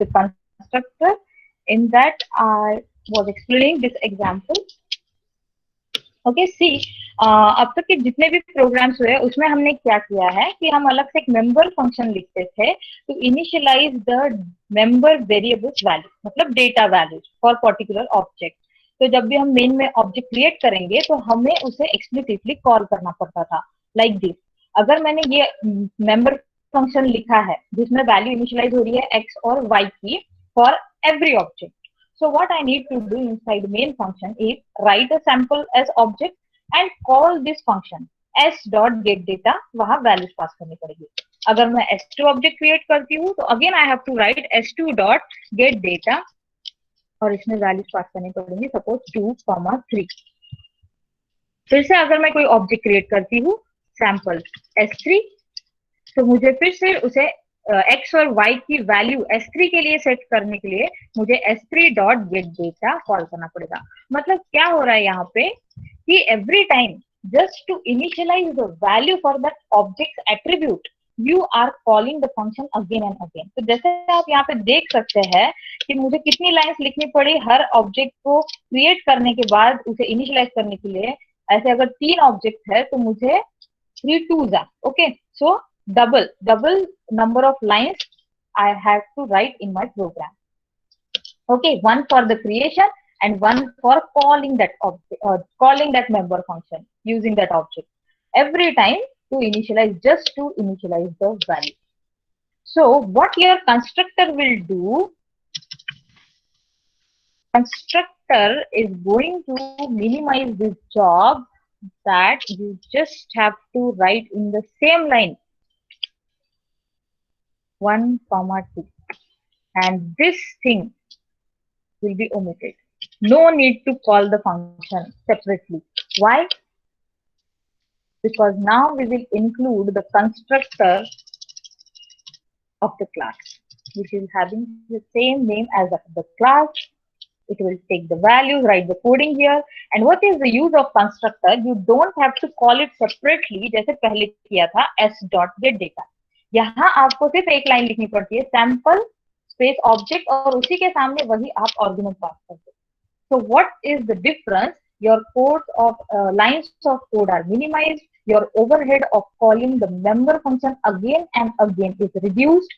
the constructor. In that I was explaining this example. Okay see, अब तक के जितने भी प्रोग्राम्स हुए उसमें हमने क्या किया है कि हम अलग से एक मेंबर फंक्शन लिखते थे to initialise the member variables value, मतलब data values for particular object. तो जब भी हम मेन में ऑब्जेक्ट क्रिएट करेंगे तो हमें उसे एक्सप्लिसिटली कॉल करना पड़ता था लाइक दिस। अगर मैंने ये मेंबर फंक्शन लिखा है जिसमें वैल्यू इनिशियलाइज हो रही है एक्स और वाई की for every object, so what I need to do inside main function is write a sample as object and call this function s dot get data, वहां values pass करनी पड़ेगी। अगर मैं s2 ऑब्जेक्ट क्रिएट करती हूँ तो again I have to write s2 dot get data और इसमें वैल्यूज पास करनी पड़ेगी, सपोज 2, 3। फिर से अगर मैं कोई ऑब्जेक्ट क्रिएट करती हूँ सैंपल s3, तो मुझे फिर से उसे एक्स और वाई की वैल्यू S3 के लिए सेट करने के लिए मुझे S3 dot get data call करना पड़ेगा। मतलब क्या हो रहा है यहाँ पे कि every time just to initialise the value for that object attribute you are calling the function again and again. तो जैसे आप यहाँ पे देख सकते हैं कि मुझे कितनी लाइंस लिखनी पड़ी हर ऑब्जेक्ट को क्रिएट करने के बाद उसे इनिशियलाइज करने के लिए। ऐसे अगर 3 ऑब्जेक्ट है तो मुझे 3 2s are okay, so double number of lines I have to write in my program. Okay, one for the creation and one for calling that object, calling that member function using that object every time to initialize, just to initialize the value. So what your constructor will do, constructor is going to minimize this job, that you just have to write in the same line 1, 2, and this thing will be omitted. No need to call the function separately. Why? Because now we will include the constructor of the class, which is having the same name as the class. It will take the values, write the coding here. And what is the use of constructor? You don't have to call it separately जैसे पहले किया था s dot get data। यहाँ आपको सिर्फ एक line लिखनी पड़ती है sample space object और उसी के सामने वही आप आर्गुमेंट पास करते हैं। So what is the difference? Your code of lines of code are minimized. Your overhead of calling the member function again and again is reduced.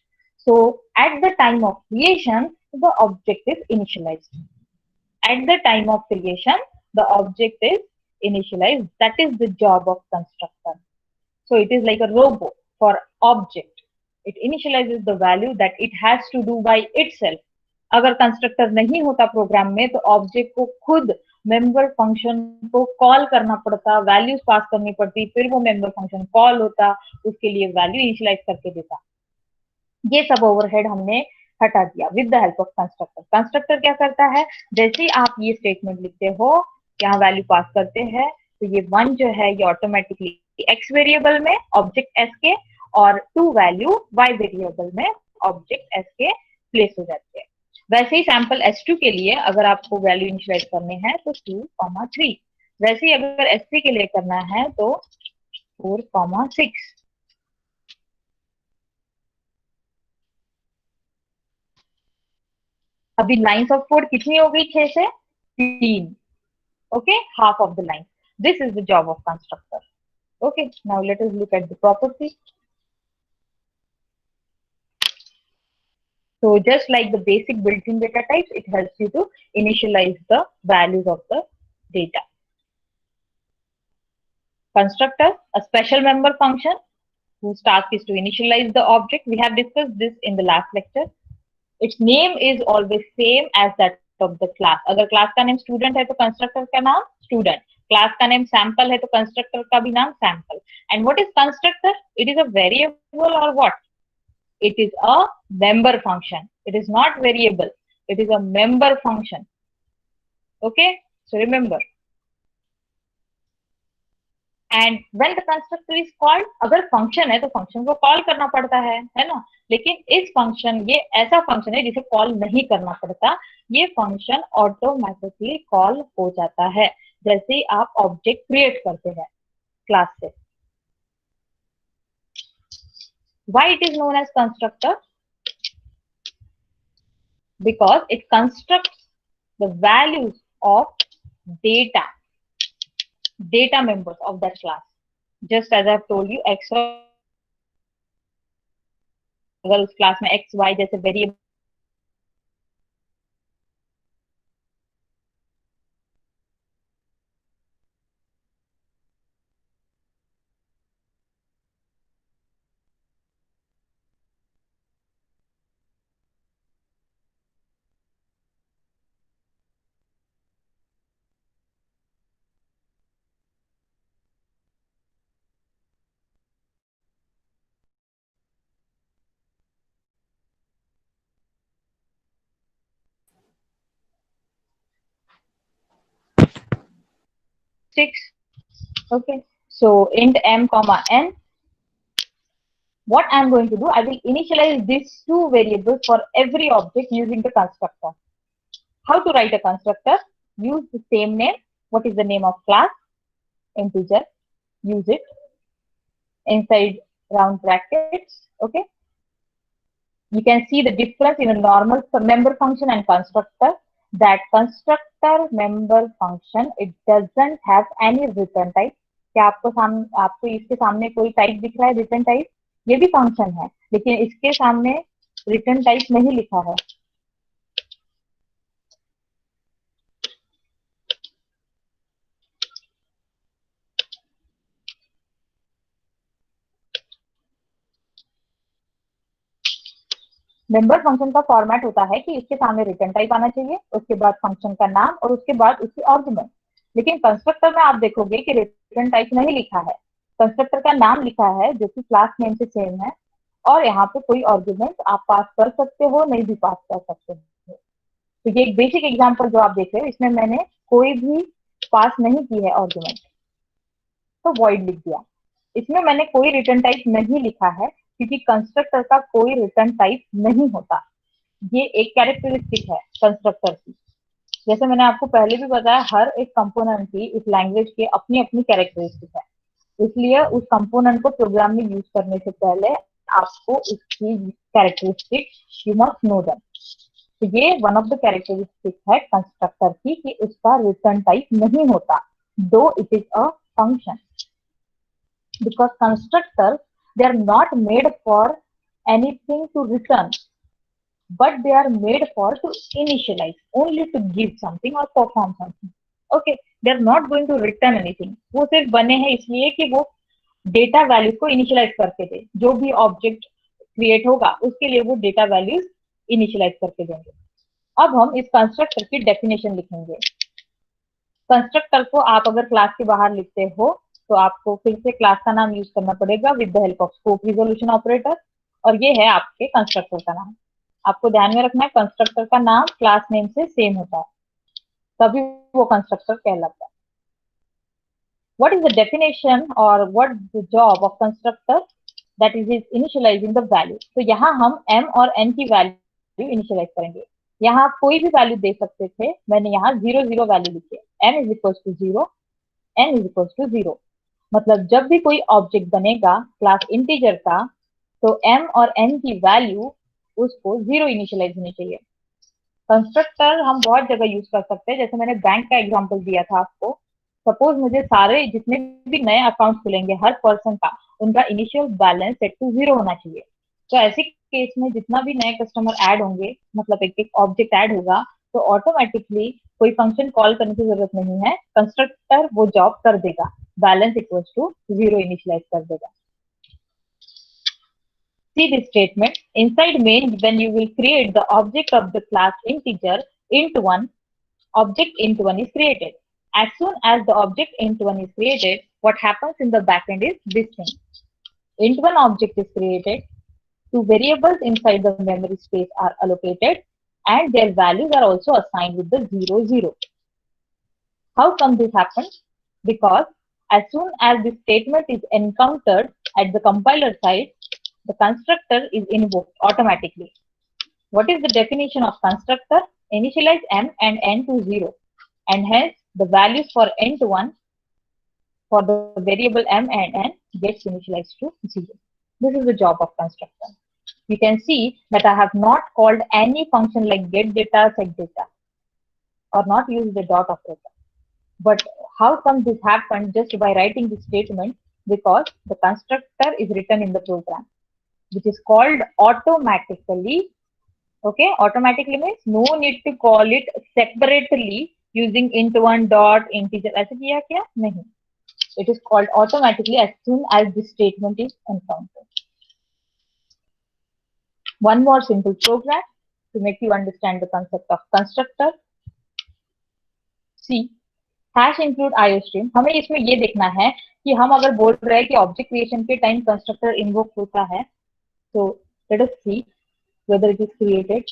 So at the time of creation, the object is initialized. At the time of creation, the object is initialized. That is the job of constructor. So it is like a robot for object. It initializes the value that it has to do by itself. अगर constructor नहीं होता programme में तो object को खुद member function को call करना पड़ता, वैल्यूज पास करनी पड़ती, फिर वो मेंबर फंक्शन कॉल होता, उसके लिए वैल्यू इनिशियलाइज करके देता। ये सब ओवरहेड हमने हटा दिया with the help of constructor. Constructor क्या करता है, जैसे ही आप ये स्टेटमेंट लिखते हो, यहाँ वैल्यू पास करते हैं, तो ये 1 जो है ये ऑटोमेटिकली एक्स वेरिएबल में ऑब्जेक्ट एस के और 2 वैल्यू वाई वेरिएबल में ऑब्जेक्ट एस के प्लेस हो जाती है। वैसे ही सैंपल S2 के लिए अगर आपको वैल्यू इनिशियलाइज करने हैं तो 2, 3। वैसे ही अगर S3 के लिए करना है तो 4, 6। अभी लाइंस ऑफ कोड कितनी हो गई 6 से 3। Okay, half of the line. This is the job of constructor. Okay, now let us look at the property. So just like the basic built-in data types, it helps you to initialize the values of the data. Constructor, a special member function whose task is to initialize the object. We have discussed this in the last lecture. Its name is always same as that of the class. अगर class का name student है तो constructor का नाम student. Class का name sample है तो constructor का भी नाम sample. And what is constructor? It is a variable or what? It is a member function. It is not variable. It is a member function. Okay, so remember. And when the constructor is called, अगर function है तो function को call करना पड़ता है ना? लेकिन इस function, ये ऐसा function है जिसे call नहीं करना पड़ता। ये function automatically call हो जाता है जैसे ही आप object create करते हैं class से। Why it is known as constructor? because it constructs the values of data members of that class. Just as I've told you, x अगर उस क्लास में x y जैसे variable six. Okay, so int m comma n. What I'm going to do, I will initialize these two variables for every object using the constructor. How to write a constructor? Use the same name. What is the name of class? Integer. Use it inside round brackets. Okay. You can see the difference in a normal member function and constructor. That constructor member function, it doesn't have any return type. क्या आपको इसके सामने कोई type दिख रहा है? Return type? ये भी फंक्शन है, लेकिन इसके सामने रिटर्न टाइप नहीं लिखा है. मेंबर फंक्शन का फॉर्मेट होता है कि इसके सामने रिटर्न टाइप आना चाहिए, उसके बाद फंक्शन का नाम और उसके बाद उसकी आर्गुमेंट. लेकिन कंस्ट्रक्टर में आप देखोगे कि रिटर्न टाइप नहीं लिखा है. कंस्ट्रक्टर का नाम लिखा है जो कि क्लास नेम से सेम है, और यहाँ पे कोई आर्गुमेंट आप पास कर सकते हो, नहीं भी पास कर सकते हो. तो ये एक बेसिक एग्जांपल जो आप देख रहे हो, इसमें मैंने कोई भी पास नहीं की है आर्गुमेंट, तो वॉइड लिख दिया. इसमें मैंने कोई रिटर्न टाइप नहीं लिखा है क्योंकि कंस्ट्रक्टर का कोई रिटर्न टाइप नहीं होता. ये एक कैरेक्टरिस्टिक है कंस्ट्रक्टर की. जैसे मैंने आपको पहले भी बताया, हर एक कंपोनेंट की इस लैंग्वेज के अपनी अपनी कैरेक्टरिस्टिक है. इसलिए उस कंपोनेंट को प्रोग्राम में यूज करने से पहले आपको उसकी characteristic you must know that. तो ये वन ऑफ द कैरेक्टरिस्टिक है कंस्ट्रक्टर की कि उसका रिटर्न टाइप नहीं होता, दो it is a function. Because constructors, they are not made for anything to return, but they are made for to initialize, only to give something or perform something. Okay, they are not going to return anything. वो सिर्फ बने हैं इसलिए कि वो data values को initialise करके दे. जो भी ऑब्जेक्ट क्रिएट होगा उसके लिए वो डेटा वैल्यूज इनिशियलाइज करके देंगे. अब हम इस कंस्ट्रक्टर की डेफिनेशन लिखेंगे. कंस्ट्रक्टर को आप अगर क्लास के बाहर लिखते हो तो आपको फिर से क्लास का नाम यूज करना पड़ेगा with the help of scope resolution operator, और ये है आपके कंस्ट्रक्टर का नाम. आपको ध्यान में रखना है कंस्ट्रक्टर का नाम क्लास नेम से सेम होता है, तभी वो कंस्ट्रक्टर कहलाता है. What is the definition or what the job of constructor? That is initializing the value. तो यहाँ हम m और n की वैल्यू इनिशियलाइज करेंगे. यहाँ आप कोई भी वैल्यू दे सकते थे, मैंने यहाँ 0 वैल्यू लिखी है. m is equal to 0, n is equal to 0. मतलब जब भी कोई ऑब्जेक्ट बनेगा क्लास इंटीजर का, तो m और n की वैल्यू उसको 0 इनिशियलाइज होनी चाहिए. कंस्ट्रक्टर हम बहुत जगह यूज कर सकते हैं, जैसे मैंने बैंक का एग्जांपल दिया था आपको. सपोज मुझे सारे जितने भी नए अकाउंट खुलेंगे हर पर्सन का, उनका इनिशियल बैलेंस सेट टू 0 होना चाहिए. तो ऐसे केस में जितना भी नए कस्टमर ऐड होंगे, मतलब एक एक ऑब्जेक्ट ऐड होगा, तो ऑटोमेटिकली कोई फंक्शन कॉल करने की जरूरत नहीं है, कंस्ट्रक्टर वो जॉब कर देगा, बैलेंस इक्वल टू 0 इनिशियलाइज कर देगा. See this statement. Inside main, when you will create the object of the class integer int1, object int1 is created. As soon as the object int1 is created, what happens in the backend is this thing. Int1 object is created, two variables inside the memory space are allocated, and their values are also assigned with the 0, 0. How come this happens? Because as soon as this statement is encountered at the compiler side, the constructor is invoked automatically. What is the definition of constructor? Initialize m and n to 0, and hence the values for n to 1 for the variable m and n gets initialized to 0. This is the job of constructor. you can see that I have not called any function like get data, set data, or not used the dot operator. But how come this happened just by writing this statement? Because the constructor is written in the program, which is called automatically. Okay, automatically means no need to call it separately using int1 dot integer. ऐसे किया क्या? नहीं. It is called automatically as soon as this statement is encountered. One more simple program to make you understand the concept of constructor. See, hash include IOStream. हमें इसमें ये देखना है कि हम अगर बोल रहे हैं कि ऑब्जेक्ट क्रिएशन के टाइम कंस्ट्रक्टर इन्वोक होता है, तो let us see whether it is created.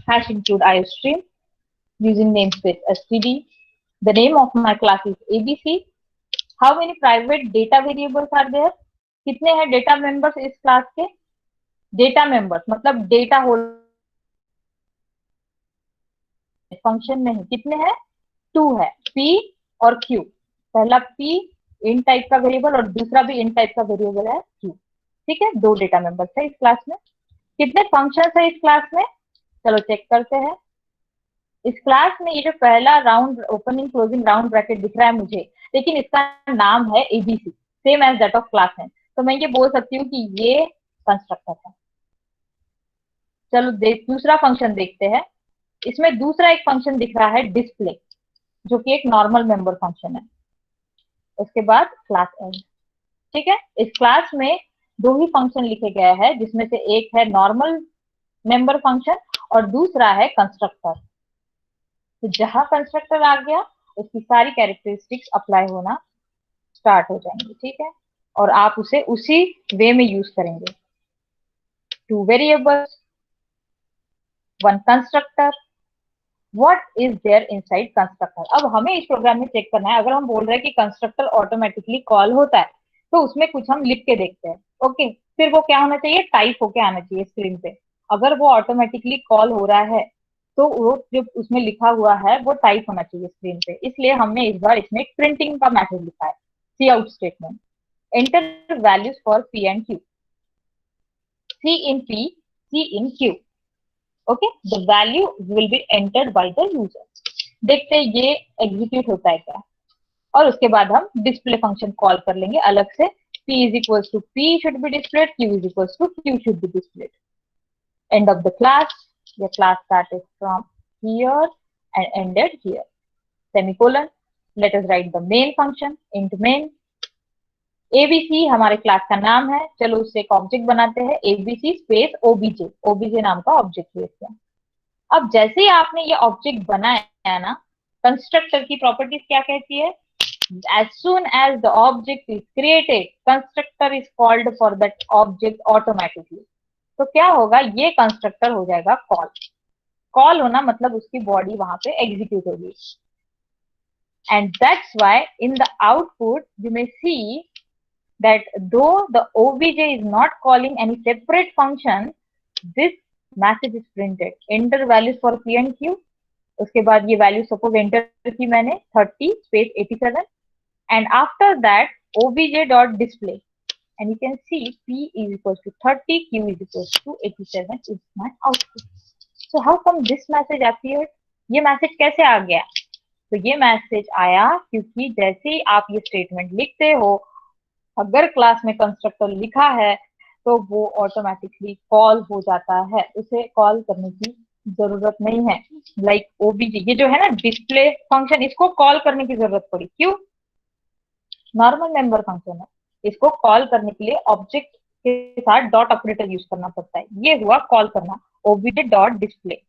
Hash include IOStream using namespace std. The name of my class is ABC. How many private data variables are there? कितने हैं data members इस class के? Data members मतलब data whole function नहीं, कितने हैं? 2 है, P और Q. पहला P इन टाइप का वेरिएबल और दूसरा भी इन टाइप का वेरिएबल है Q. ठीक है, 2 डेटा मेंबर्स है इस क्लास में. कितने फंक्शंस है इस क्लास में? चलो चेक करते हैं. इस क्लास में ये जो पहला round opening closing round bracket दिख रहा है मुझे, लेकिन इसका नाम है ABC, same as that of class name. तो मैं ये बोल सकती हूँ कि ये कंस्ट्रक्टर है. चलो दूसरा फंक्शन देखते हैं. इसमें दूसरा एक फंक्शन दिख रहा है डिस्प्ले, जो कि एक नॉर्मल मेंबर फंक्शन है. उसके बाद क्लास एंड. ठीक है, इस क्लास में 2 ही फंक्शन लिखे गए हैं, जिसमें से एक है नॉर्मल मेंबर फंक्शन और दूसरा है कंस्ट्रक्टर. तो जहां कंस्ट्रक्टर आ गया उसकी सारी कैरेक्टरिस्टिक्स अप्लाई होना स्टार्ट हो जाएंगे. ठीक है, और आप उसे उसी वे में यूज करेंगे. 2 variables, 1 constructor. What is there inside constructor? अब हमें इस प्रोग्राम में चेक करना है. अगर हम बोल रहे हैं कि कंस्ट्रक्टर ऑटोमेटिकली कॉल होता है, तो उसमें कुछ हम लिख के देखते हैं. ओके, फिर वो क्या होना चाहिए? टाइप होके आना चाहिए स्क्रीन पे. अगर वो ऑटोमेटिकली कॉल हो रहा है तो वो जो उसमें लिखा हुआ है वो टाइप होना चाहिए स्क्रीन पे. इसलिए हमने इस बार इसमें प्रिंटिंग का मैसेज लिखा है, C out statement. Enter values for P and Q. C in P, C in Q. Okay, the value will be entered by the user. देखते हैं ये एग्जीक्यूट होता है क्या. और उसके बाद हम डिस्प्ले फंक्शन कॉल कर लेंगे अलग से. P is equals to P should be displayed, Q is equals to Q should be displayed. End of the class. The class started from here and ended here. Semicolon. Let us write the main function. Int main. ABC हमारे class का नाम है. चलो उससे एक object बनाते हैं, ABC space OBJ. OBJ नाम का ऑब्जेक्ट क्रिएट किया. अब जैसे ही आपने ये ऑब्जेक्ट बनाया ना, कंस्ट्रक्टर की प्रॉपर्टीज क्या कहती है? As soon as the object is created, constructor is called for that object automatically. तो क्या होगा? ये कंस्ट्रक्टर हो जाएगा कॉल. कॉल होना मतलब उसकी बॉडी वहां पे एग्जीक्यूट होगी. And that's why in the output you may see that though the OBJ is not calling any separate function, this message is printed. Enter values for P and Q. उसके बाद ये value suppose enter की मैंने 30 space 87 and after that obj dot display and you can see P is equals to 30, Q is equals to 87 is my output. So how come this message appeared? ये message कैसे आ गया? तो ये message आया क्योंकि जैसे ही आप ये स्टेटमेंट लिखते हो, अगर क्लास में कंस्ट्रक्टर लिखा है तो वो ऑटोमेटिकली कॉल हो जाता है. उसे कॉल करने की जरूरत नहीं है. लाइक OBJ ये जो है ना डिस्प्ले फंक्शन, इसको कॉल करने की जरूरत पड़ी. क्यों? नॉर्मल मेंबर फंक्शन है, इसको कॉल करने के लिए ऑब्जेक्ट के साथ डॉट ऑपरेटर यूज करना पड़ता है. ये हुआ कॉल करना, OBJ डॉट डिस्प्ले.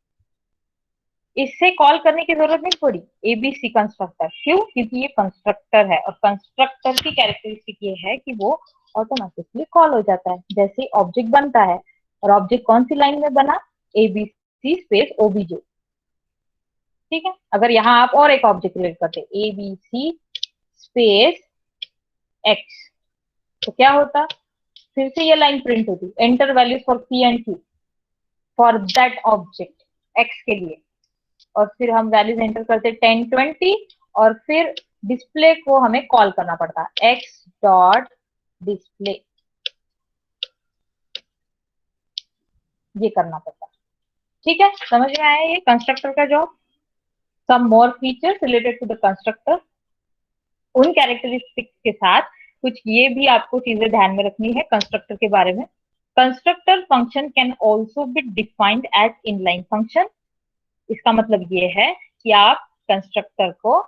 इससे कॉल करने की जरूरत नहीं पड़ी ABC कंस्ट्रक्टर. क्यों? क्योंकि ये कंस्ट्रक्टर है और कंस्ट्रक्टर की कैरेक्टरिस्टिक ये है कि वो ऑटोमेटिकली कॉल हो जाता है जैसे ऑब्जेक्ट बनता है. और ऑब्जेक्ट कौन सी लाइन में बना? ABC space OBJ. ठीक है, अगर यहाँ आप और एक ऑब्जेक्ट क्रिएट करते ABC स्पेस X तो क्या होता? फिर से ये लाइन प्रिंट होती. Enter values for P and Q for that object X के लिए. और फिर हम वैल्यूज एंटर करते 10, 20 और फिर डिस्प्ले को हमें कॉल करना पड़ता है, एक्स डॉट डिस्प्ले, ये करना पड़ता है। ठीक है, समझ में आया ये कंस्ट्रक्टर का job. Some more features related to the constructor, उन कैरेक्टरिस्टिक्स के साथ कुछ ये भी आपको चीजें ध्यान में रखनी है कंस्ट्रक्टर के बारे में। Constructor function can also be defined as inline function. इसका मतलब ये है कि आप कंस्ट्रक्टर को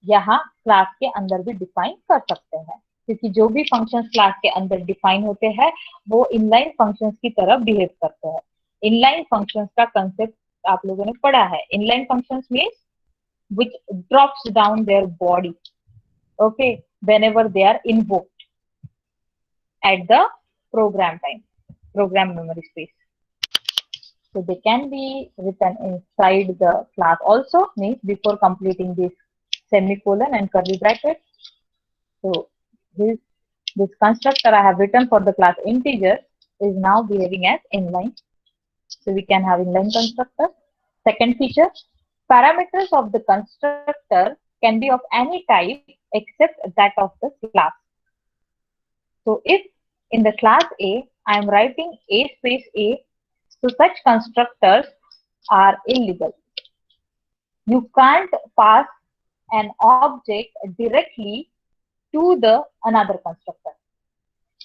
यहाँ क्लास के अंदर भी डिफाइन कर सकते हैं, क्योंकि जो भी फंक्शंस क्लास के अंदर डिफाइन होते हैं वो इनलाइन फंक्शंस की तरह बिहेव करते हैं। इनलाइन फंक्शंस का कंसेप्ट आप लोगों ने पढ़ा है। Inline functions means which drops down their body, okay, whenever they are invoked at the program time, program memory space. So they can be written inside the class also, means before completing this semicolon and curly bracket. So this constructor I have written for the class integer is now behaving as inline. So we can have inline constructor. Second feature, parameters of the constructor can be of any type except that of the class. So if in the class A, I am writing A space A, so such constructors are illegal. You can't pass an object directly to the another constructor,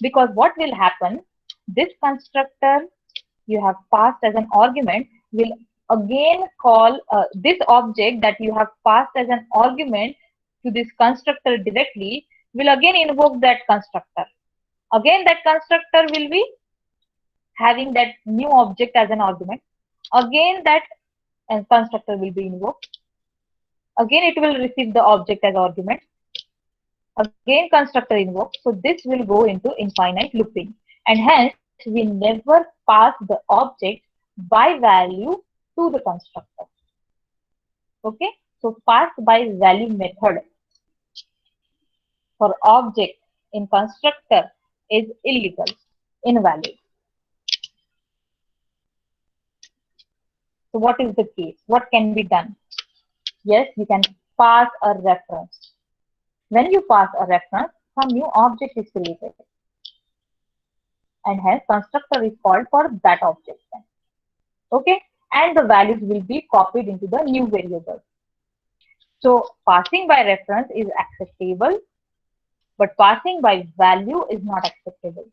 because what will happen, this constructor you have passed as an argument will again call this object that you have passed as an argument to this constructor directly will again invoke that constructor. Again that constructor will be having that new object as an argument. Again that constructor will be invoked. Again it will receive the object as argument. Again constructor invoked. So this will go into infinite looping, and hence we never pass the object by value to the constructor. Okay, so pass by value method for object in constructor is illegal, invalid. So what is the case? What can be done? Yes, you can pass a reference. When you pass a reference, some new object is created, and hence constructor is called for that object. Okay, and the values will be copied into the new variable. So passing by reference is acceptable, but passing by value is not acceptable.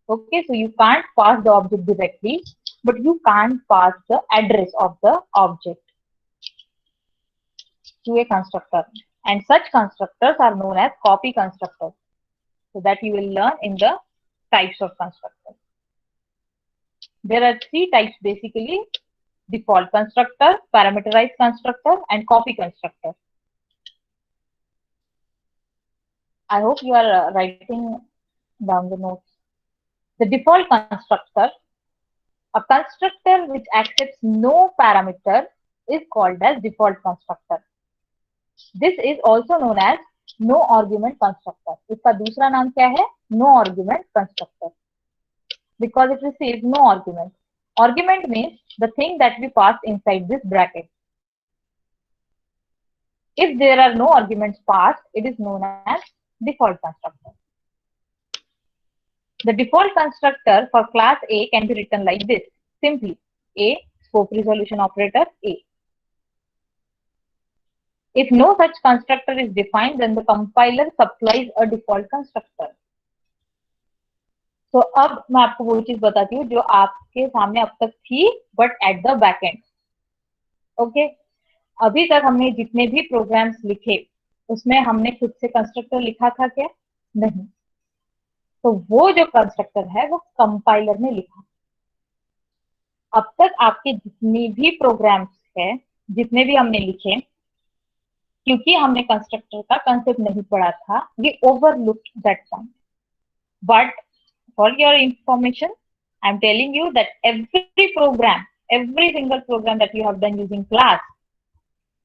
Okay, so you can't pass the object directly, but you can't pass the address of the object to a constructor, and such constructors are known as copy constructors. So that you will learn in the types of constructors. There are three types basically: default constructor, parameterized constructor, and copy constructor. I hope you are writing down the notes. The default constructor, a constructor which accepts no parameter, is called as default constructor. This is also known as no argument constructor. इसका दूसरा नाम क्या है? No argument constructor, because it receives no argument. Argument means the thing that we pass inside this bracket. If there are no arguments passed, it is known as default constructor. The default constructor for class A can be written like this, simply A, scope resolution operator A. If no such constructor is defined, then the compiler supplies a default constructor. So अब मैं आपको वो चीज बताती हूँ जो आपके सामने अब तक थी, but at the back end. Okay? अभी तक हमने जितने भी प्रोग्राम्स लिखे उसमें हमने खुद से कंस्ट्रक्टर लिखा था क्या? नहीं. तो वो जो कंस्ट्रक्टर है वो कंपाइलर ने लिखा. अब तक आपके जितने भी प्रोग्राम्स है, जितने भी हमने लिखे, क्योंकि हमने कंस्ट्रक्टर का कंसेप्ट नहीं पढ़ा था, we overlooked that point. But for your information, I am telling you that every program, every single program that you have done using class,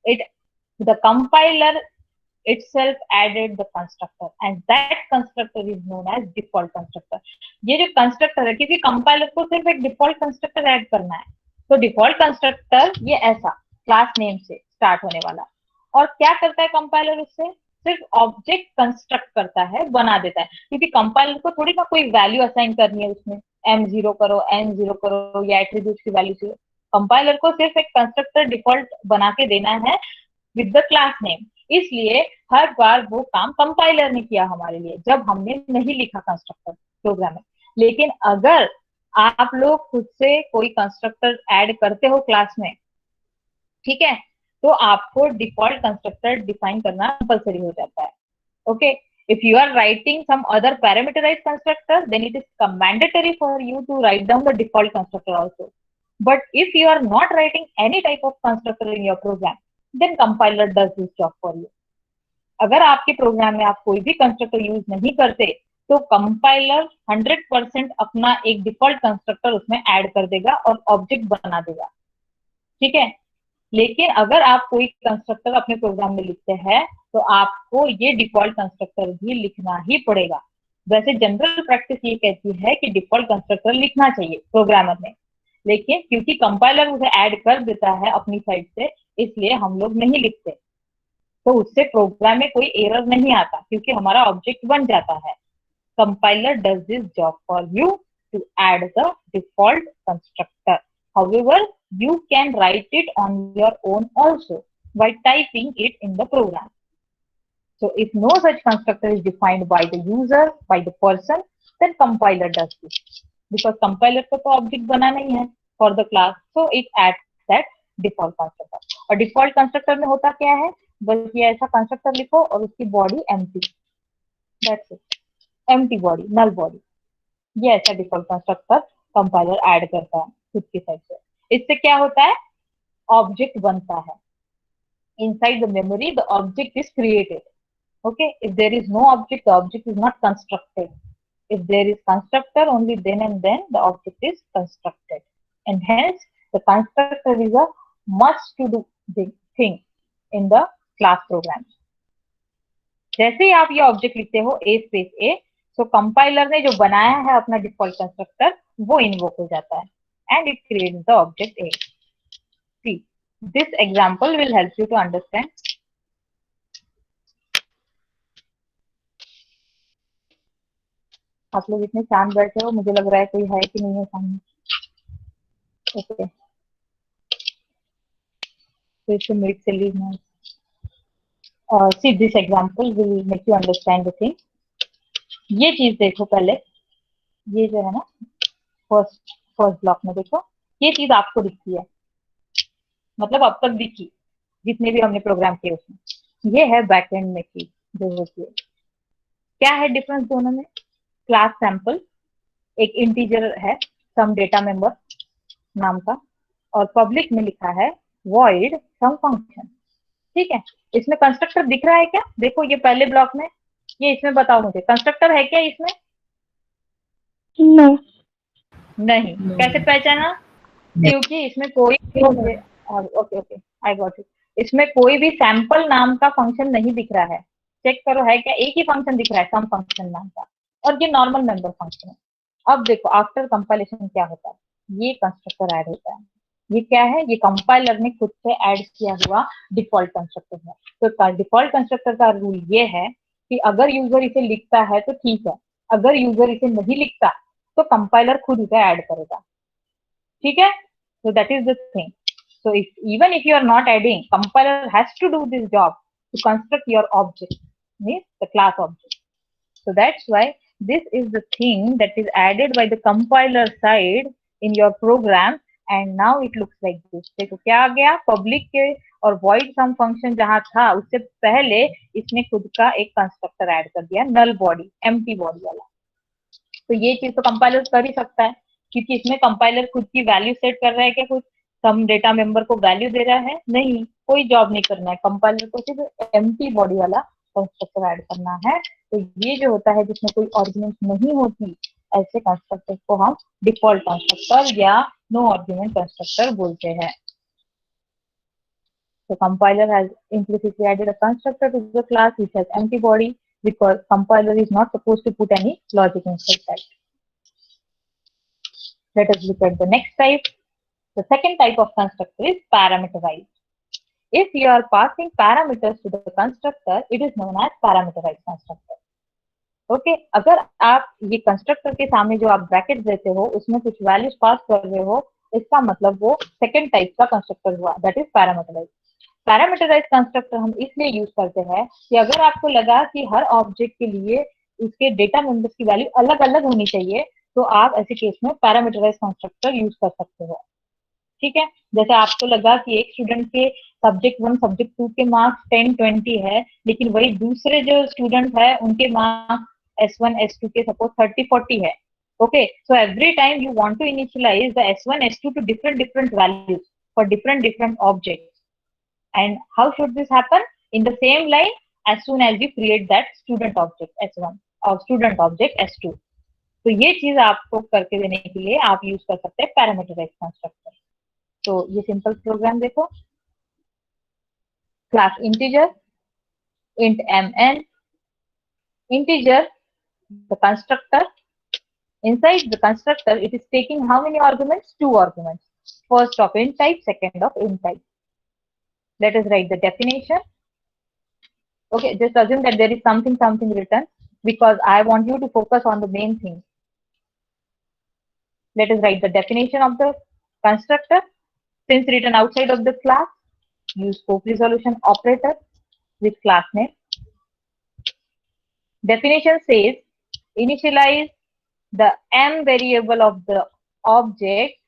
the compiler itself added the constructor, and that constructor is known as default constructor. ये जो constructor है, क्योंकि compiler को सिर्फ एक default constructor add करना है, तो default constructor ये ऐसा class name से start होने वाला, और क्या करता है कंपाइलर उससे? सिर्फ ऑब्जेक्ट कंस्ट्रक्ट करता है, बना देता है, क्योंकि कंपाइलर को थोड़ी ना कोई वैल्यू असाइन करनी है उसमें, m0 करो, n0 करो या एट्रीब्यूट की वैल्यू से। कंपाइलर को सिर्फ एक कंस्ट्रक्टर डिफॉल्ट बना के देना है विद द क्लास नेम। इसलिए हर बार वो काम कंपाइलर ने किया हमारे लिए, जब हमने नहीं लिखा कंस्ट्रक्टर प्रोग्राम में। लेकिन अगर आप लोग खुद से कोई कंस्ट्रक्टर ऐड करते हो क्लास में, ठीक है, तो आपको डिफॉल्ट कंस्ट्रक्टर डिफाइन करना कंपलसरी हो जाता है। Okay, if you are writing some other parameterized constructor, then it is mandatory for you to write down the default constructor also. But if you are not writing any type of constructor in your program, then compiler does this job for you. अगर आपके programme में आप कोई भी constructor use नहीं करते, तो compiler 100% अपना एक डिफॉल्ट कंस्ट्रक्टर उसमें ऐड कर देगा और ऑब्जेक्ट बना देगा, ठीक है। लेकिन अगर आप कोई कंस्ट्रक्टर अपने प्रोग्राम में लिखते हैं, तो आपको ये डिफॉल्ट कंस्ट्रक्टर भी लिखना ही पड़ेगा। वैसे जनरल प्रैक्टिस ये कहती है कि डिफॉल्ट कंस्ट्रक्टर लिखना चाहिए प्रोग्रामर ने, लेकिन क्योंकि कंपाइलर उसे ऐड कर देता है अपनी साइड से, इसलिए हम लोग नहीं लिखते। तो उससे प्रोग्राम में कोई एरर नहीं आता, क्योंकि हमारा ऑब्जेक्ट बन जाता है। Compiler does this job for you to add the default constructor. However, you can write it on your own also by typing it in the program. So if no such constructor is defined by the user, by the person, then compiler does this. Because compiler को तो object बनाना ही है for the class, so it adds that default constructor. और default constructor में होता क्या है? बस ये ऐसा constructor लिखो और उसकी body empty. That's it. Empty body, null body. ये ऐसा डिफॉल्ट कंस्ट्रक्टर कंपाइलर ऐड करता है खुद की साइड से। इससे क्या होता है? ऑब्जेक्ट बनता है। Inside the memory the object is created. Okay, if there is no object, the object is not constructed. If there is constructor, only then and then the object is constructed, and hence the constructor is a must to do thing in the class program. जैसे ही आप ये object लिखते हो ए space ए, तो compiler ने जो बनाया है अपना डिफॉल्ट कंस्ट्रक्टर, वो इन्वोक हो जाता है and it creates the object A. See, this example will help you to understand. आप लोग इतने शांत बैठे हो, मुझे लग रहा है कोई है कि नहीं है सामने। ओके, फिर से मीट से लीव। See, this example will make you understand the thing. ये चीज देखो पहले, ये जो है ना फर्स्ट ब्लॉक में देखो, ये चीज आपको दिखती है, मतलब अब तक दिखी जितने भी हमने प्रोग्राम किए उसमें। ये है बैकएंड में चीज जो होती है। क्या है डिफरेंस दोनों में? क्लास सैंपल एक इंटीजर है सम डेटा मेंबर नाम का, और पब्लिक में लिखा है void सम फंक्शन, ठीक है। इसमें कंस्ट्रक्टर दिख रहा है क्या? देखो ये पहले ब्लॉक में, ये इसमें बताओ मुझे, कंस्ट्रक्टर है क्या इसमें? No. नहीं। कैसे पहचाना? क्योंकि इसमें कोई okay okay, I got it. इसमें कोई भी सैंपल नाम का फंक्शन नहीं दिख रहा है। चेक करो है क्या, एक ही फंक्शन दिख रहा है सम फंक्शन नाम का, और ये नॉर्मल मेंबर फंक्शन है। अब देखो आफ्टर कंपाइलेशन क्या होता है, ये कंस्ट्रक्टर ऐड होता है। ये क्या है? ये कंपाइलर ने खुद से ऐड किया हुआ डिफॉल्ट कंस्ट्रक्टर है। तो डिफॉल्ट कंस्ट्रक्टर का रूल ये है कि अगर यूजर इसे लिखता है तो ठीक है, अगर यूजर इसे नहीं लिखता तो कंपाइलर खुद इसे ऐड करेगा, ठीक है। So that is the thing. So even if you are not adding, compiler has to do this job to construct your object, means the class object. So that's why this is the thing that is added by the compiler side in your program, and now it looks like this. देखो क्या आ गया, public के और void sum function जहां था उससे पहले इसने खुद का एक कंस्ट्रक्टर ऐड कर दिया, नल बॉडी, एम्प्टी बॉडी वाला। तो ये चीज तो कंपाइलर कर ही सकता है, क्योंकि इसमें कंपाइलर खुद की वैल्यू सेट कर रहा है क्या? कुछ सम डेटा मेंबर को वैल्यू दे रहा है? नहीं, कोई जॉब नहीं करना है, कंपाइलर को सिर्फ एम्प्टी बॉडी वाला कंस्ट्रक्टर ऐड करना है। तो ये जो होता है जिसमें कोई आर्गुमेंट नहीं होती, ऐसे कंस्ट्रक्टर को हम डिफॉल्ट कंस्ट्रक्टर या नो आर्गुमेंट कंस्ट्रक्टर बोलते हैं। So compiler has implicitly added a constructor to the class which has empty body, because compiler is not supposed to put any logic inside that. Let us look at the next type. The second type of constructor is parameterized. If you are passing parameters to the constructor, it is known as parameterized constructor. Okay अगर आप ये constructor के सामने जो आप bracket देते हो उसमें कुछ वैल्यूज पास कर रहे हो, इसका मतलब वो सेकंड टाइप का कंस्ट्रक्टर हुआ, that is parameterize. Parameterize constructor हम इसलिए यूज करते हैं कि अगर आपको लगा कि हर ऑब्जेक्ट के लिए उसके डेटा मेंबर्स की वैल्यू अलग अलग होनी चाहिए, तो आप ऐसे केस में पैरामीटराइज कंस्ट्रक्टर यूज कर सकते हो। ठीक है, जैसे आपको लगा कि एक स्टूडेंट के सब्जेक्ट 1 सब्जेक्ट 2 के मार्क्स 10-20 है, लेकिन वही दूसरे जो स्टूडेंट है उनके मार्क्स S1 S2 के सपोज 30-40 है। Okay, so every time you want to initialize the S1 S2 to different values for different objects, and how should this happen? In the same line, as soon as you create that student object S1 और student object S2। तो ये चीज आपको करके देने के लिए आप यूज कर सकते हैं पैरामीटराइज कंस्ट्रक्टर। तो ये सिंपल प्रोग्राम देखो, class integer int mn, integer the constructor, inside the constructor it is taking how many arguments? 2 arguments, first of int type, second of int type. Let us write the definition. Okay, just assume that there is something written because I want you to focus on the main thing. Let us write the definition of the constructor. Since written outside of the class, use scope resolution operator with class name. Definition says initialize the m variable of the object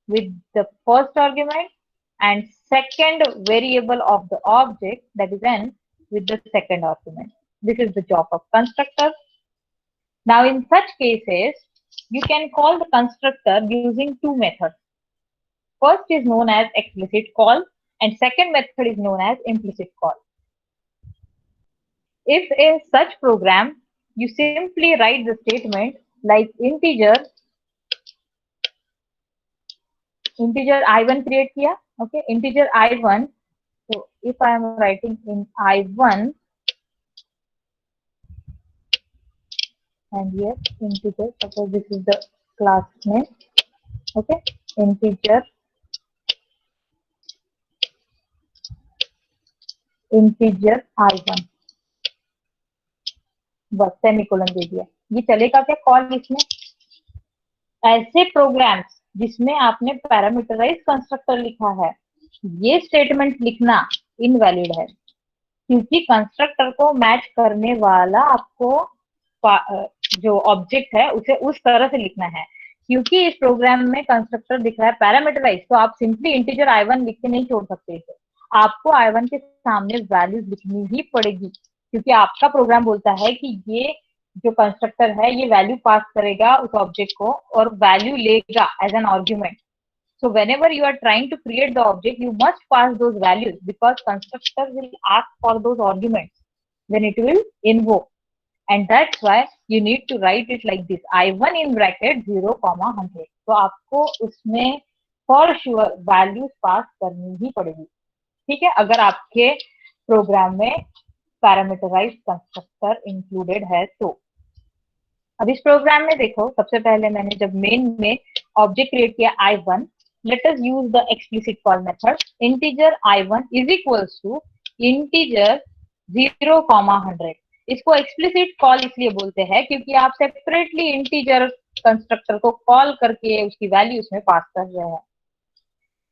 with the first argument and second variable of the object, that is n, with the second argument. This is the job of constructor. Now in such cases, you can call the constructor using two methods. First is known as explicit call and second method is known as implicit call. If in such program, you simply write the statement like integer I1 create किया, okay, integer I1. So if I am writing in I1 and here integer, suppose this is the class name, okay, integer I1, बस semicolon दे दिया। ये चलेगा क्या call इसमें? ऐसे programmes जिसमें आपने पैरामीटराइज कंस्ट्रक्टर लिखा है, ये स्टेटमेंट लिखना इनवैलिड है, क्योंकि कंस्ट्रक्टर को मैच करने वाला आपको जो ऑब्जेक्ट है उसे उस तरह से लिखना है। क्योंकि इस प्रोग्राम में कंस्ट्रक्टर दिख रहा है पैरामीटराइज, तो आप सिंपली इंटीजर I1 लिख के नहीं छोड़ सकते इसे, आपको I1 के सामने वैल्यूज लिखनी ही पड़ेगी, क्योंकि आपका प्रोग्राम बोलता है कि ये जो कंस्ट्रक्टर है ये वैल्यू पास करेगा उस ऑब्जेक्ट को और वैल्यू लेगा as an argument. So whenever you are trying to create the object, you must pass those values because constructor will ask for those arguments when it will invoke, and that's why you need to write it like this: I1 in bracket 0,100। तो आपको उसमें for sure values pass करनी ही पड़ेगी। ठीक है, अगर आपके programme में पैरामीटराइज्ड कंस्ट्रक्टर इंक्लूडेड है तो। अब इस प्रोग्राम में देखो, सबसे पहले मैंने जब मेन में ऑब्जेक्ट क्रिएट किया I1, let us use the explicit call method. Integer I1 is equals to integer 0,100। इसको explicit call इसलिए बोलते हैं क्योंकि आप सेपरेटली इंटीजर कंस्ट्रक्टर को कॉल करके उसकी वैल्यू उसमें पास कर रहे हैं।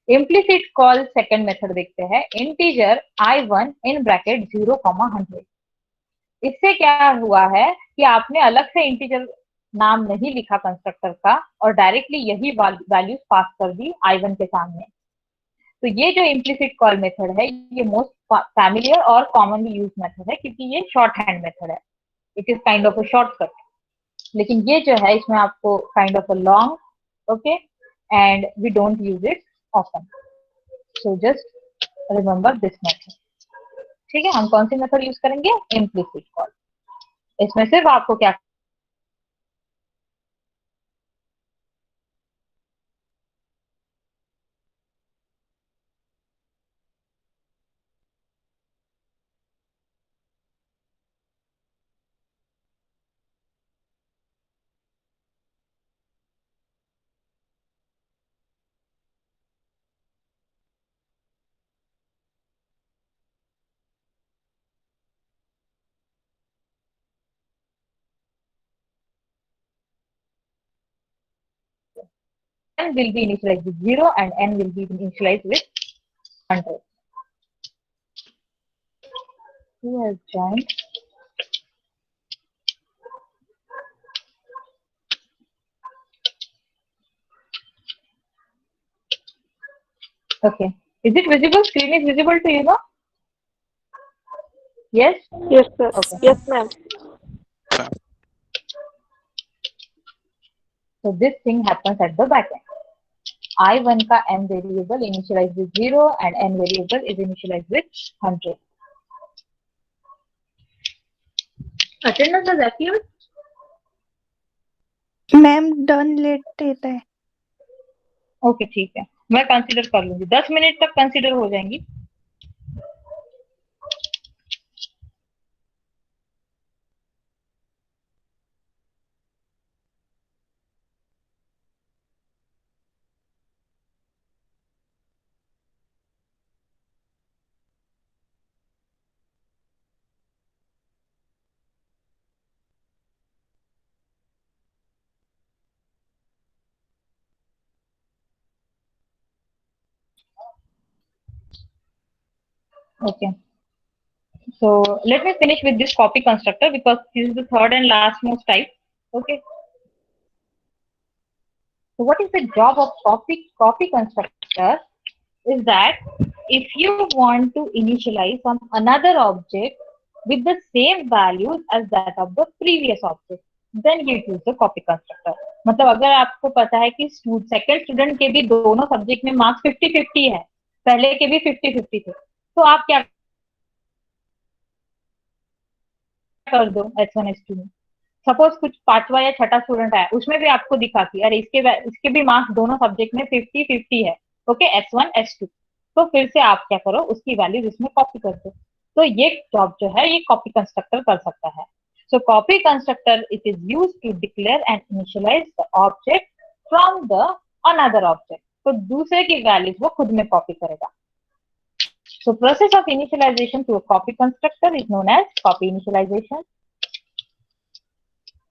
इम्प्लिसिट कॉल सेकंड मेथड देखते हैं, इंटीजर I1 इन ब्रैकेट 0,100। इससे क्या हुआ है कि आपने अलग से इंटीजर नाम नहीं लिखा कंस्ट्रक्टर का और डायरेक्टली यही वैल्यूज पास कर दी I1 के सामने। तो ये जो इम्प्लिसिट कॉल मेथड है ये मोस्ट फैमिलियर और कॉमनली यूज मेथड है क्योंकि ये शॉर्ट हैंड मेथड है, it is kind of a shortcut. लेकिन ये जो है इसमें आपको kind of a long, okay, and we don't use it often, so just remember this method. ठीक है, हम कौन सी मेथड यूज करेंगे? Implicit call. इसमें सिर्फ आपको क्या will be initialized with 0 and n will be initialized with 100. Who has joined? Okay. Is it visible? Screen is visible to you, no? Yes? Yes, sir. Okay. Yes, ma'am. So this thing happens at the back end. I1 का m variable initialized with 0 and n variable is initialized with 100. Attendance has appeared? Ma'am done late देता है. Okay ठीक है, मैं consider कर लूंगी. 10 minute तक consider हो जाएंगी. Okay. So let me finish with this copy constructor because this is the third and last most type. Okay. So what is the job of copy constructor? Is that if you want to initialize some another object with the same values as that of the previous object, then you use the copy constructor. मतलब अगर आपको पता है कि second student के भी दोनों subject में मार्क्स 50-50 है, पहले के भी 50-50 थे, तो आप क्या कर दो S1 S2 में. सपोज कुछ पांचवा या छठा स्टूडेंट है, उसमें भी आपको दिखा कि अरे इसके भी मार्क्स दोनों सब्जेक्ट में 50-50 है. Okay, S1 S2. तो फिर से आप क्या करो, उसकी वैल्यूज इसमें कॉपी कर दो. तो ये जॉब जो है ये कॉपी कंस्ट्रक्टर कर सकता है. So copy constructor it is use to declare and initialize the object from the another object. तो दूसरे की वैल्यूज वो खुद में कॉपी करेगा. So process of initialization to a copy constructor is known as copy initialization.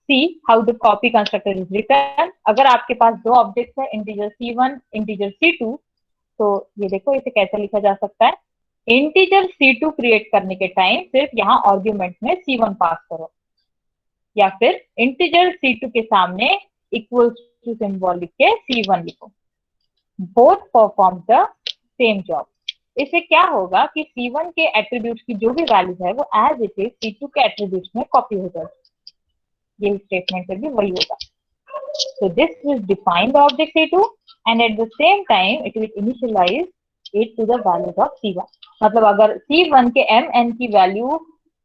See how the copy constructor is written. अगर आपके पास दो ऑब्जेक्ट्स है, इंटीजर C1, इंटीजर C2, तो ये देखो इसे कैसे लिखा जा सकता है. इंटीजर C2 क्रिएट करने के टाइम सिर्फ यहाँ आर्ग्यूमेंट में C1 पास करो, या फिर इंटीजर C2 के सामने इक्वल्स टू सिंबल लिख के C1 लिखो. Both perform the same job. इससे क्या होगा कि C1 के एट्रीब्यूट्स की जो भी वैल्यूज है वो एज इट इज C2 के एट्रीब्यूट्स में कॉपी हो जाएगी. ये स्टेटमेंट में भी वही होगा. So this will define the object C2 and at the same time it will initialize it to the values of C1. मतलब अगर C1 के mn की वैल्यू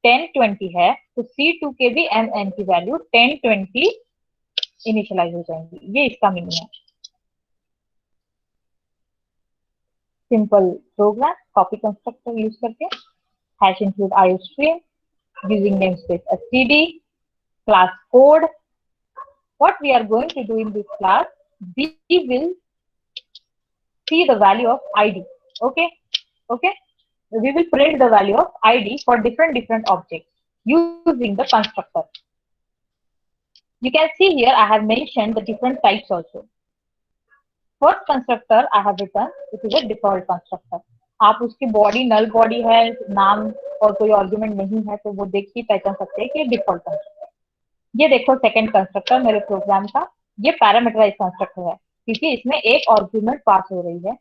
1020 है तो C2 के भी mn की वैल्यू 1020 इनिशियलाइज हो जाएंगी. ये इसका मीनिंग है. Simple program copy constructor use करके. Hash include iostream using namespace std class code. What we are going to do in this class, we will see the value of id. Okay, we will print the value of id for different objects using the constructor. You can see here I have mentioned the different types also. First constructor I have written, it is a default constructor. आप उसकी body नल body है, नाम और कोई argument नहीं है, तो वो देख के पहचान सकते हैं कि डिफॉल्ट कंस्ट्रक्टर. ये देखो सेकंड कंस्ट्रक्टर मेरे प्रोग्राम का, ये पैरामीटराइज कंस्ट्रक्टर है क्योंकि इसमें एक आर्गुमेंट पास हो रही है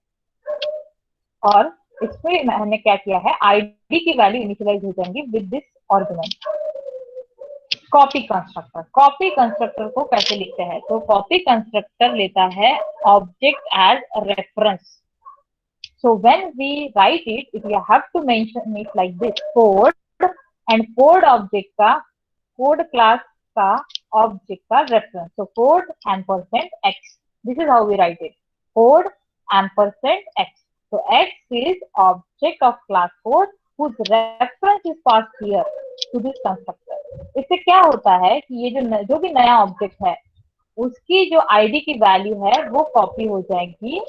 और इसमें मैंने क्या किया है, आईडी की वैल्यू इनिशियलाइज हो जाएंगी with this argument. Copy constructor को कैसे लिखते हैं, तो कॉपी कंस्ट्रक्टर लेता है object as reference. So when we write it, we have to mention it like this: code and code object का code class का object का reference. So code ampersand x. This is how we write it: code ampersand x. So x is object of class code whose reference is passed here to this constructor. इससे क्या होता है कि ये जो भी नया ऑब्जेक्ट है उसकी जो आईडी की वैल्यू है वो कॉपी हो जाएगी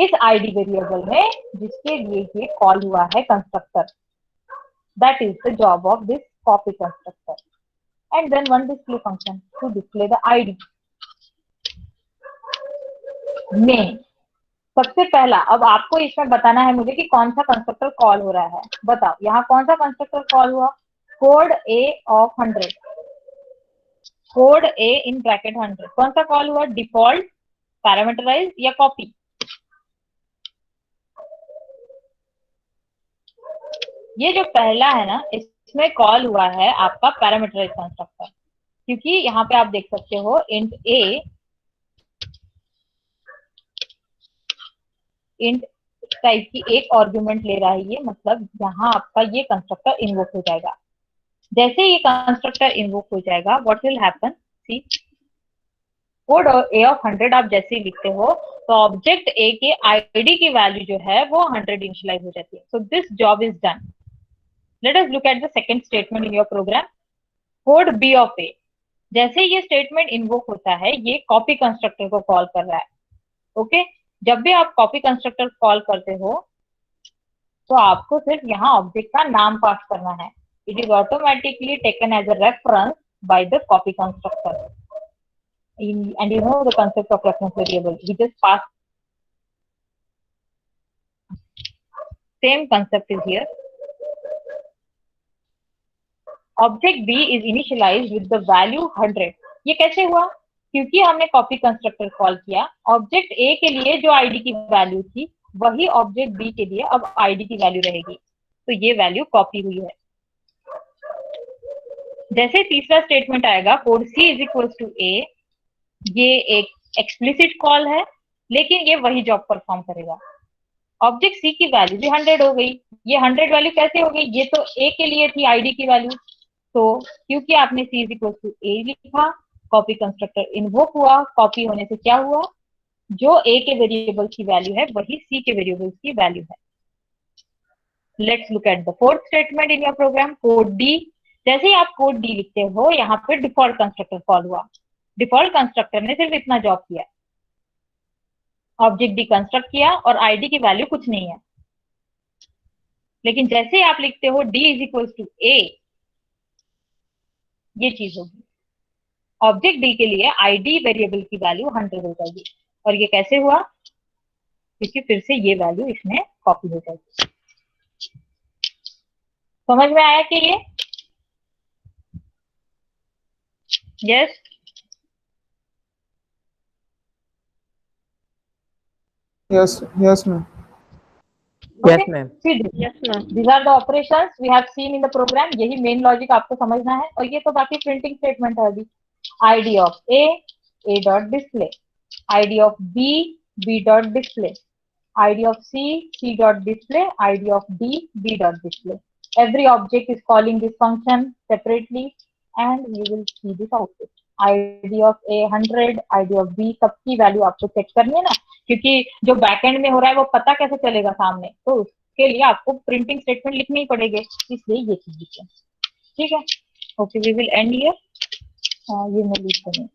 इस आईडी वेरिएबल में जिसके लिए ये कॉल हुआ है constructor. That is the job of this copy constructor. And then one display function to display the ID. Main. सबसे पहला, अब आपको इसमें बताना है मुझे कि कौन सा कंस्ट्रक्टर कॉल हो रहा है। बताओ यहाँ कौन सा कंस्ट्रक्टर कॉल हुआ? Code A of 100, code A in bracket 100 कौन सा कॉल हुआ? डिफॉल्ट, पैरामीटराइज या कॉपी? ये जो पहला है ना, इसमें कॉल हुआ है आपका पैरामीटराइज कंस्ट्रक्टर, क्योंकि यहाँ पे आप देख सकते हो इंट टाइप की एक आर्गुमेंट ले रहा है ये, मतलब यहाँ आपका ये कंस्ट्रक्टर इन्वोक हो जाएगा। जैसे ये कंस्ट्रक्टर इन्वोक हो जाएगा, what will happen? See, code A of 100 आप जैसे ही लिखते हो तो ऑब्जेक्ट ए के आईडी की वैल्यू जो है वो 100 इनिशियलाइज हो जाती है। So this job is done. Let us look at the second statement in your program, code B of A. जैसे ये स्टेटमेंट इन्वोक होता है, ये कॉपी कंस्ट्रक्टर को कॉल कर रहा है। ओके जब भी आप कॉपी कंस्ट्रक्टर कॉल करते हो तो आपको सिर्फ यहाँ ऑब्जेक्ट का नाम पास करना है। It is automatically taken as a reference by the copy constructor. And you know the concept of reference variable, we just pass. Same concept is here. Object B is initialized with the value 100. ये कैसे हुआ? क्योंकि हमने copy constructor call किया, object A के लिए जो ID की वैल्यू थी वही ऑब्जेक्ट बी के लिए अब आईडी की वैल्यू रहेगी, तो ये वैल्यू कॉपी हुई है। जैसे तीसरा स्टेटमेंट आएगा, code C is equal to A, ये एक एक्सप्लिसिट कॉल है लेकिन ये वही जॉब परफॉर्म करेगा। ऑब्जेक्ट सी की वैल्यू भी 100 हो गई। ये 100 वैल्यू कैसे हो गई? ये तो ए के लिए थी आईडी की वैल्यू, तो क्योंकि आपने सी इज इक्वल टू ए लिखा, कॉपी कंस्ट्रक्टर इन्वोक हुआ। कॉपी होने से क्या हुआ? जो ए के वेरिएबल की वैल्यू है वही सी के वेरिएबल की वैल्यू है। Let's look at the fourth statement in your program, code D. जैसे ही आप कोड डी लिखते हो, यहाँ पे डिफॉल्ट कंस्ट्रक्टर कॉल हुआ। डिफॉल्ट कंस्ट्रक्टर ने सिर्फ इतना जॉब किया, ऑब्जेक्ट डी कंस्ट्रक्ट किया और आईडी की वैल्यू कुछ नहीं है। लेकिन जैसे आप लिखते हो D is equal to A, ये चीज होगी, ऑब्जेक्ट डी के लिए आईडी वेरिएबल की वैल्यू 100 हो जाएगी। और ये कैसे हुआ? क्योंकि फिर से ये वैल्यू इसमें कॉपी हो जाएगी। समझ में आया कि ये? Yes Yes, ma'am. Okay. Yes, ma'am. Yes, ma'am. These are the operations we have seen in the program. यही मेन लॉजिक आपको समझना है। और ये तो बाकी प्रिंटिंग स्टेटमेंट है अभी। ID of A dot display, ID of B dot display, ID of C dot display, ID of B dot display. Every object is calling this function separately and you will see this output. ID of A 100, ID of B, सबकी value आपको check करनी है ना, क्योंकि जो backend में हो रहा है वो पता कैसे चलेगा सामने, तो उसके लिए आपको प्रिंटिंग स्टेटमेंट लिखने ही पड़ेंगे, इसलिए ये चीज लिखें। ठीक है, okay we will end here. ये मैं लिख दूंगी।